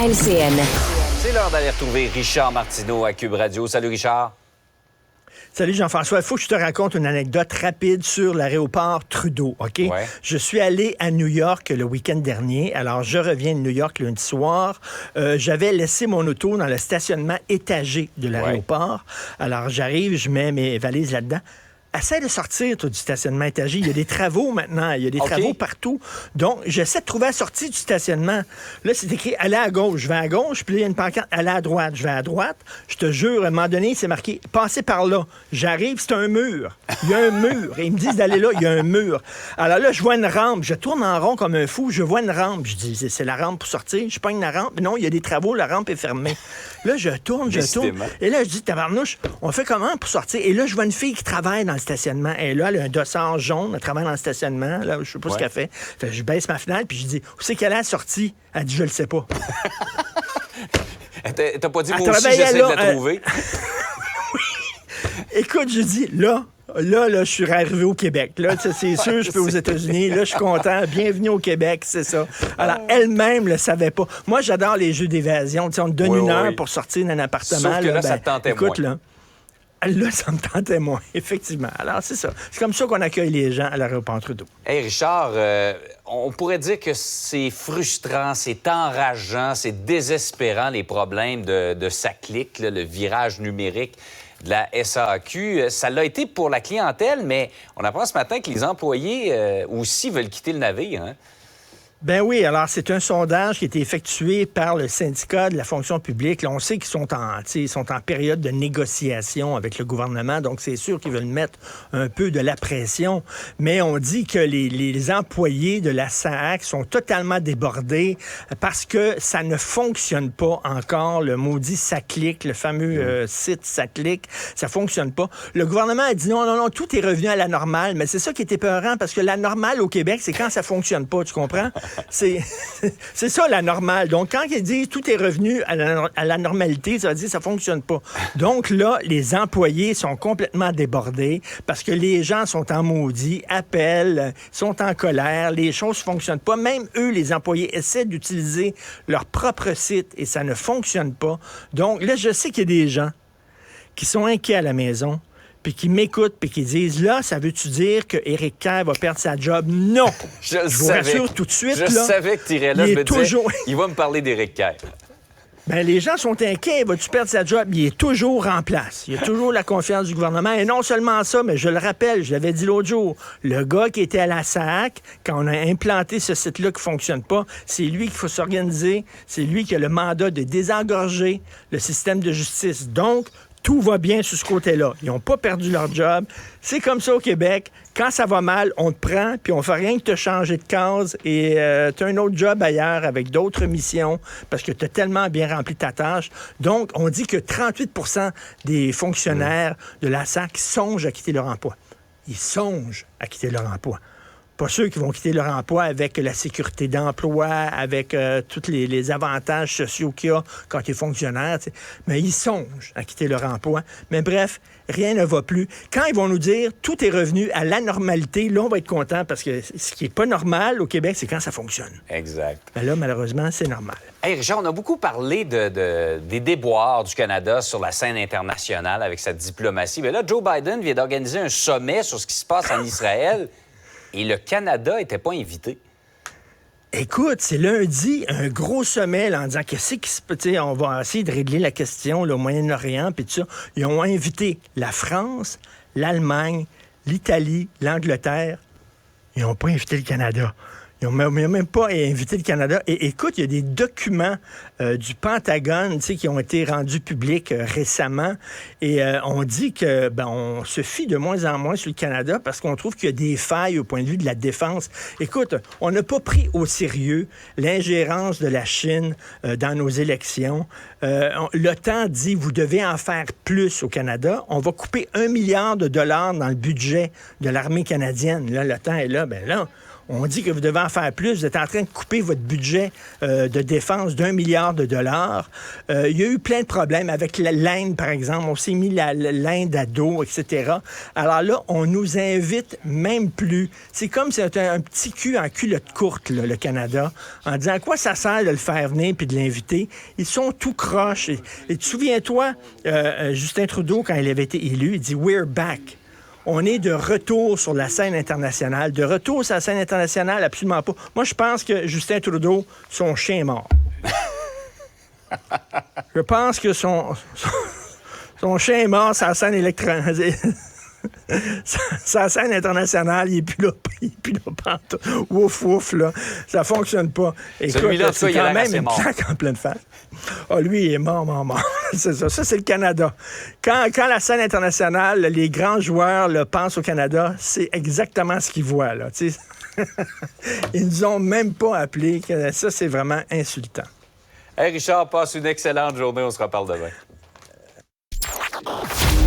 LCN. C'est l'heure d'aller retrouver Richard Martineau à Cube Radio. Salut Richard. Salut Jean-François, il faut que je te raconte une anecdote rapide sur l'aéroport Trudeau, OK? Ouais. Je suis allé à New York le week-end dernier, alors je reviens de New York lundi soir. J'avais laissé mon auto dans le stationnement étagé de l'aéroport. Ouais. Alors j'arrive, je mets mes valises là-dedans. Essaie de sortir, toi, du stationnement étagé. Il y a des travaux maintenant. Il y a des travaux partout. Donc, j'essaie de trouver la sortie du stationnement. Là, c'est écrit « Allez à gauche ». Je vais à gauche, puis là, il y a une pancarte « Allez à droite ». Je vais à droite. Je te jure, à un moment donné, c'est marqué « Passez par là ». J'arrive, c'est un mur. Il y a un mur. Et ils me disent d'aller là, il y a un mur. Alors là, je vois une rampe. Je tourne en rond comme un fou. Je vois une rampe. Je dis « C'est la rampe pour sortir ». Je pogne la rampe. Non, il y a des travaux. La rampe est fermée. Là, je tourne. Et là, je dis « Tabarnouche, on fait comment pour sortir? » Et là, je vois une fille qui travaille dans le stationnement. Et là, elle a un dossard jaune, elle travaille dans le stationnement. Là, je sais pas ce qu'elle fait. Fait que je baisse ma fenêtre, puis je dis, où c'est qu'elle est sortie? Elle dit, je le sais pas. T'as pas dit, moi aussi, j'essaie de la trouver? Oui. Écoute, je dis, là, je suis arrivé au Québec. Là, c'est sûr, je peux aux États-Unis. Là, je suis content. Bienvenue au Québec, c'est ça. Alors, elle-même ne le savait pas. Moi, j'adore les jeux d'évasion. T'sais, on te donne une heure pour sortir d'un appartement. Sauf que là, ça te tentait écoute, moins. Là, ça me tentait moins, effectivement. Alors, c'est ça. C'est comme ça qu'on accueille les gens à l'aéroport Trudeau. Hey, Richard, on pourrait dire que c'est frustrant, c'est enrageant, c'est désespérant, les problèmes de SACLIC, là, le virage numérique de la SAQ. Ça l'a été pour la clientèle, mais on apprend ce matin que les employés aussi veulent quitter le navire, hein? Ben oui, alors c'est un sondage qui a été effectué par le syndicat de la fonction publique. Là, on sait qu'ils sont en période de négociation avec le gouvernement, donc c'est sûr qu'ils veulent mettre un peu de la pression. Mais on dit que les employés de la SAAQ sont totalement débordés parce que ça ne fonctionne pas encore, le maudit SACLIC, le fameux site SACLIC, ça fonctionne pas. Le gouvernement a dit non, tout est revenu à la normale, mais c'est ça qui est épeurant parce que la normale au Québec, c'est quand ça fonctionne pas, tu comprends? C'est ça, la normale. Donc, quand ils disent tout est revenu à la normalité, ça veut dire que ça fonctionne pas. Donc, là, les employés sont complètement débordés parce que les gens sont en maudit, appellent, sont en colère, les choses fonctionnent pas. Même eux, les employés, essaient d'utiliser leur propre site et ça ne fonctionne pas. Donc, là, je sais qu'il y a des gens qui sont inquiets à la maison, puis qui m'écoutent, puis qui disent, là, ça veut-tu dire que Éric Kerr va perdre sa job? Non! Je vous rassure tout de suite, je savais que tu irais là, il va me parler d'Éric Kerr. Ben, les gens sont inquiets. Va-tu perdre sa job? Il est toujours en place. Il a toujours la confiance du gouvernement. Et non seulement ça, mais je le rappelle, je l'avais dit l'autre jour, le gars qui était à la SAAQ, quand on a implanté ce site-là qui ne fonctionne pas, c'est lui qu'il faut s'organiser. C'est lui qui a le mandat de désengorger le système de justice. Donc, tout va bien sur ce côté-là. Ils n'ont pas perdu leur job. C'est comme ça au Québec. Quand ça va mal, on te prend, puis on fait rien que te changer de case et tu as un autre job ailleurs avec d'autres missions parce que tu as tellement bien rempli ta tâche. Donc, on dit que 38 des fonctionnaires de la SAC songent à quitter leur emploi. Ils songent à quitter leur emploi. Pas ceux qui vont quitter leur emploi avec la sécurité d'emploi, avec tous les avantages sociaux qu'il y a quand tu es fonctionnaire, mais ils songent à quitter leur emploi. Mais bref, rien ne va plus. Quand ils vont nous dire tout est revenu à la normalité, là, on va être content parce que ce qui n'est pas normal au Québec, c'est quand ça fonctionne. Exact. Mais là, malheureusement, c'est normal. Hey Richard, on a beaucoup parlé des déboires du Canada sur la scène internationale avec sa diplomatie. Mais là, Joe Biden vient d'organiser un sommet sur ce qui se passe en Israël. Et le Canada n'était pas invité. Écoute, c'est lundi, un gros sommet là, en disant qu'est-ce qui se peut, on va essayer de régler la question là, au Moyen-Orient, puis tout ça. Ils ont invité la France, l'Allemagne, l'Italie, l'Angleterre. Ils n'ont pas invité le Canada. Ils n'ont même pas invité le Canada. Et écoute, il y a des documents du Pentagone qui ont été rendus publics récemment. Et on dit que on se fie de moins en moins sur le Canada parce qu'on trouve qu'il y a des failles au point de vue de la défense. Écoute, on n'a pas pris au sérieux l'ingérence de la Chine dans nos élections. L'OTAN dit, vous devez en faire plus au Canada. On va couper $1 milliard dans le budget de l'armée canadienne. Là, l'OTAN est là, là, On dit que vous devez en faire plus. Vous êtes en train de couper votre budget de défense d'$1 milliard. Il y a eu plein de problèmes avec l'Inde, par exemple. On s'est mis l'Inde à dos, etc. Alors là, on nous invite même plus. C'est comme si c'était un petit cul en culotte courte, là, le Canada, en disant à quoi ça sert de le faire venir puis de l'inviter. Ils sont tout croches. Et tu souviens-toi, Justin Trudeau, quand il avait été élu, il dit « We're back ». On est de retour sur la scène internationale. De retour sur la scène internationale, absolument pas. Moi, je pense que Justin Trudeau, son chien est mort. Je pense que son chien est mort sur la scène sa scène internationale, il est plus là pantoute. Ouf, ouf, là. Ça fonctionne pas. Écoute, celui-là, c'est il a quand l'air même assez une mort. claque en pleine face. Ah, lui, il est mort. C'est ça. Ça, c'est le Canada. Quand la scène internationale, les grands joueurs pensent au Canada, c'est exactement ce qu'ils voient, là. Ils nous ont même pas appelés. Ça, c'est vraiment insultant. Hey Richard, passe une excellente journée. On se reparle demain.